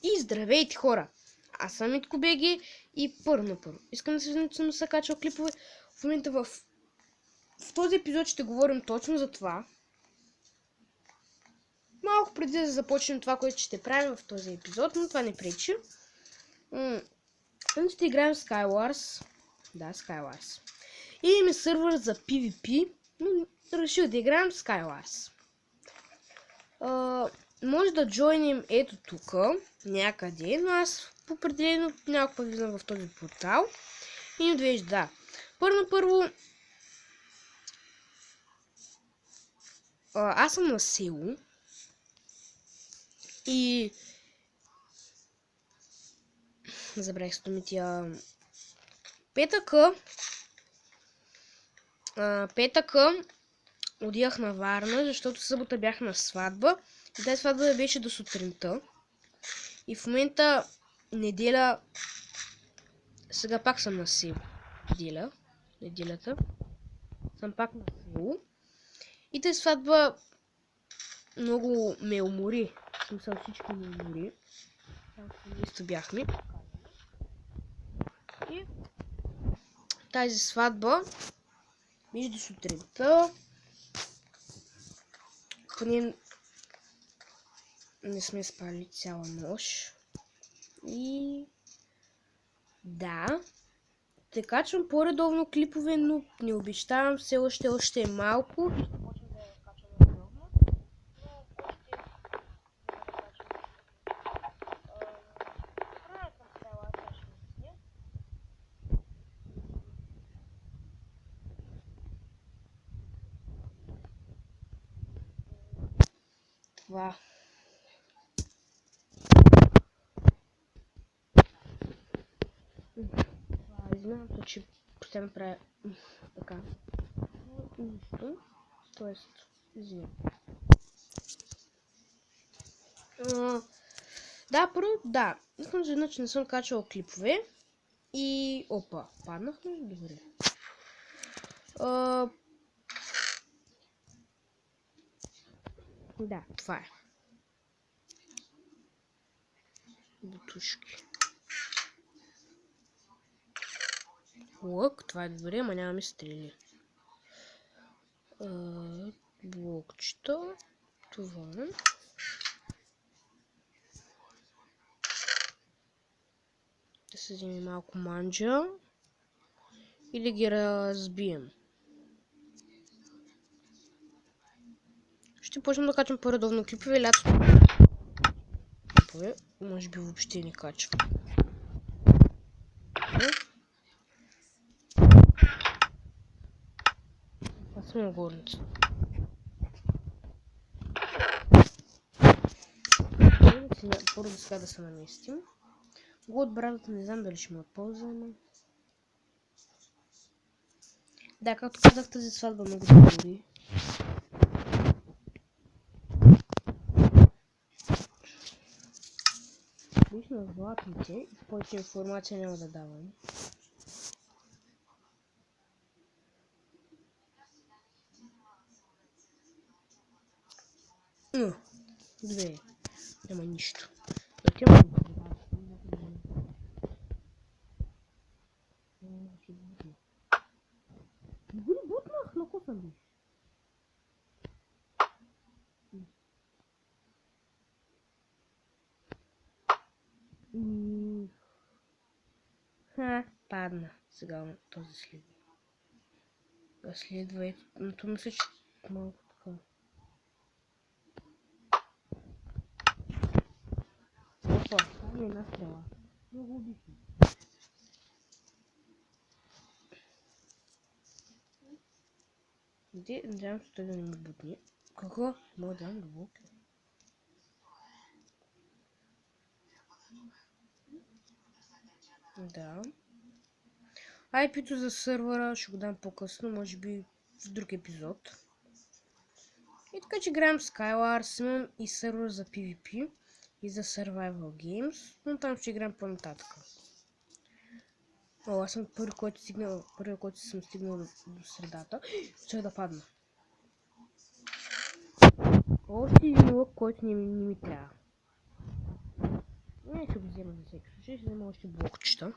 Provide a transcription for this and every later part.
И здравейте, хора! Аз съм Митко Беги и първо. Искам да се съм се качал клипове. В момента в този епизод ще говорим точно за това. Малко преди да започнем това, което ще правим в този епизод, но това не пречи. Ще играем Skywars. Да, Skywars. И имаме сървър за PvP, но решил да играем Skywars. Може да джойнем ето тук, някъде, но аз определено някаква влизам в този портал и не довежда, да. Първо, аз съм на село и забравих с думите петъка отидах на Варна, защото събота бях на сватба и тази сватба беше до сутринта. И в момента неделя, сега пак съм на село. Неделята съм пак на село. И тази сватба много ме умори. В смисъл всички ме умори. Там бяхме. И тази сватба беше до сутринта. Поне не сме спали цяла нощ. И да, те качвам по-редовно клипове, но не обещавам, все още е малко. И ще почнем да я качвам редовно. Това. Извинявам се, че ще ме правя така. Нищо. Тоест, извинявам. Да, първо, да. Искам за иначе не съм качвал клипове. И... Опа, паднахме? Добре. Да, това е. Бутушки. Лък, това е добре, ама нямаме стрели. Блокчета. Това. Да се вземе малко манджа. И да ги разбием. Ще почнем да качвам по-редовно клипове лятото. Може би въобще не качвам. Аз съм на горница. Първо сега да се наместим. Го от брадата не знам дали ще ме отползваме. Да, както казах, тази сватба много добри. Лично златните и повече информация няма да давам. Две. Няма нищо. Дори бутнах на коса ли? Падна. Сега този следва. Следва ето. Но то мисля, че малко така. Опа, това е една стрела. Много обичам. Где? Надявам се той да не ми бутне. Какво? Мога да дам дълбоко. Да. IP-то за сървъра ще го дам по-късно, може би в друг епизод. И така, че играем Skywars, имам и сървър за PvP и за Survival Games, но там ще играем по-нататък. Аз съм първи, който съм стигнал до средата. Ще да падна. Още един лък, който не ми трябва. всеки случай ще взема още блокчета.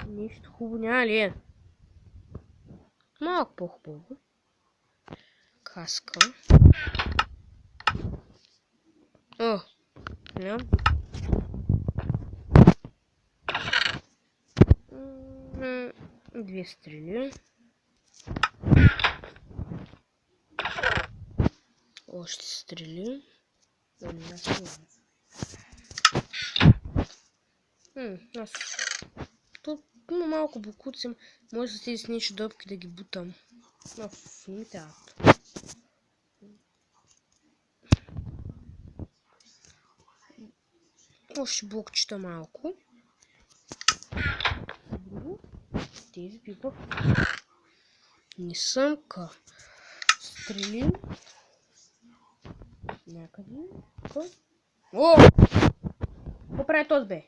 Нещо хубаво няма ли е? Малко по-хубаво. Каска. О, не. Две стрели. Още стрели. Аз тут малко букуцим. Може с тези сничи допки да ги бутам. Не ми трябва. Още блокчета малко. Тези пипах. Не съм стрели. Някъде. О! Какво прави този бе?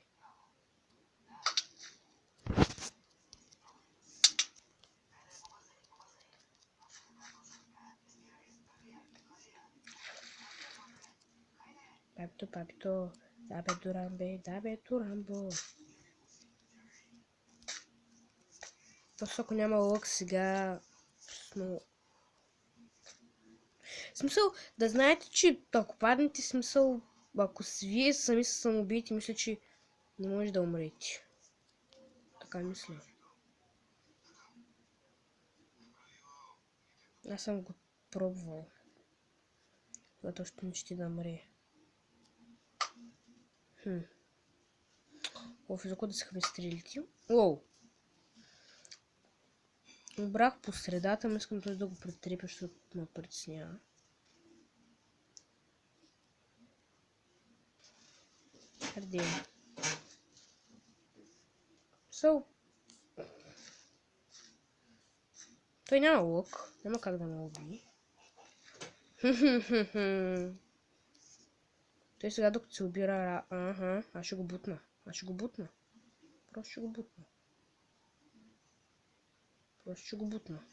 Папито, да бе Дурамбо. Просто ако няма лък сега, но... Смисъл, да знаете, че ако паднете, смисъл, ако вие сами се самоубиете, мисля, че не може да умрете. Така мисля. Аз съм го пробвал. Когато още не ще да мре. Офизако да се хве стрелите. Уоу! Обрах по средата, но искам той да го претрепя, защото ме притеснява. Къде е? Той няма лък. Няма как да ме убие. Той сега докато се убира... аз ще го бутна. Просто ще го бутна.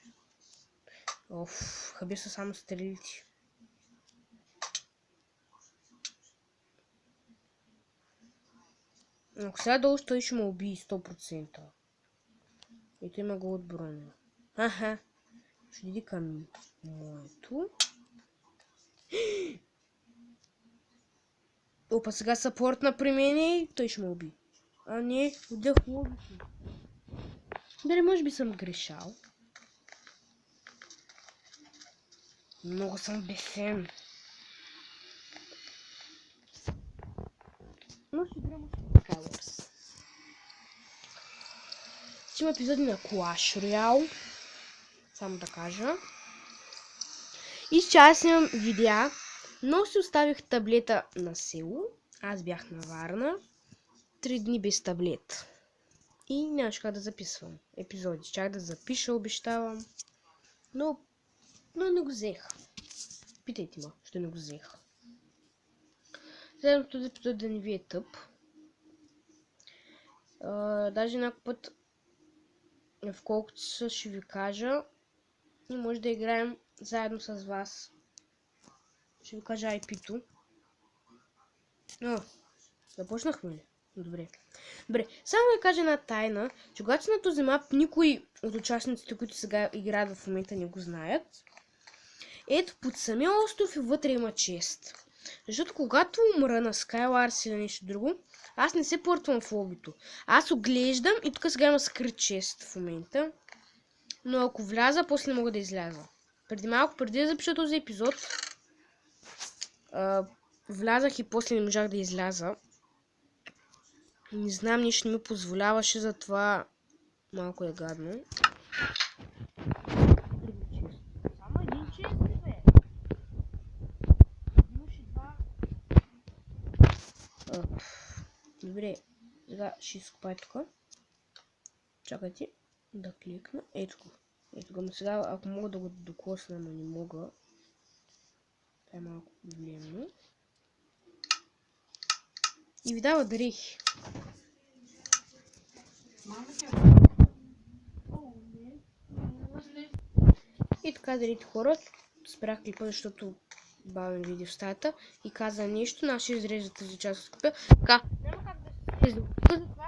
Оф, хаби са само стрелите. Ако сега долу той ще ме убие 100%. Ето има го от броня. Ще иди към моето. Опа, сега съпортна при мен и той ще ме уби. А не, отдъхло. Дали може би съм грешал. Много съм бесен. Но ще играм Colors. Ще има епизоди на Clash Royale. Само да кажа. И сейчас имам видеа, но си оставих таблета на село. Аз бях на Варна. 3 дни без таблет. И нямаше как да записвам епизоди. Чак да запиша, обещавам. Но не го взех. Питайте ме, що не го взех. Следвам този епизод да не ви е тъп. Даже някой път, в колкото часа ще ви кажа, и може да играем заедно с вас. Ще ви кажа IP-то. Започнахме ли? Добре. Само да кажа една тайна, че когато си на този мап, никой от участниците, които сега играят в момента, не го знаят. Ето, под самия остров и вътре има чест. Защото когато умра на Skywars или нещо друго, аз не се портвам в лобито. Аз оглеждам и тук сега има скрит чест в момента. Но ако вляза, после не мога да изляза. Преди да запиша този епизод, влязах и после не можах да изляза. Не знам, нищо не ми позволяваше, затова малко е гадно. Само един чест, бе. Имаше два. Добре, сега ще изкопай тук. Чакайте да кликна. Ето го. Но сега, ако мога да го докосна, но не мога. Това е малко проблемно. И ви дава дрехи. И така, дарите хора, спрях клипа, защото бавен видео в стаята и каза нещо, аз ще изрежа тази част от клипа. Така, няма как да се изрежда.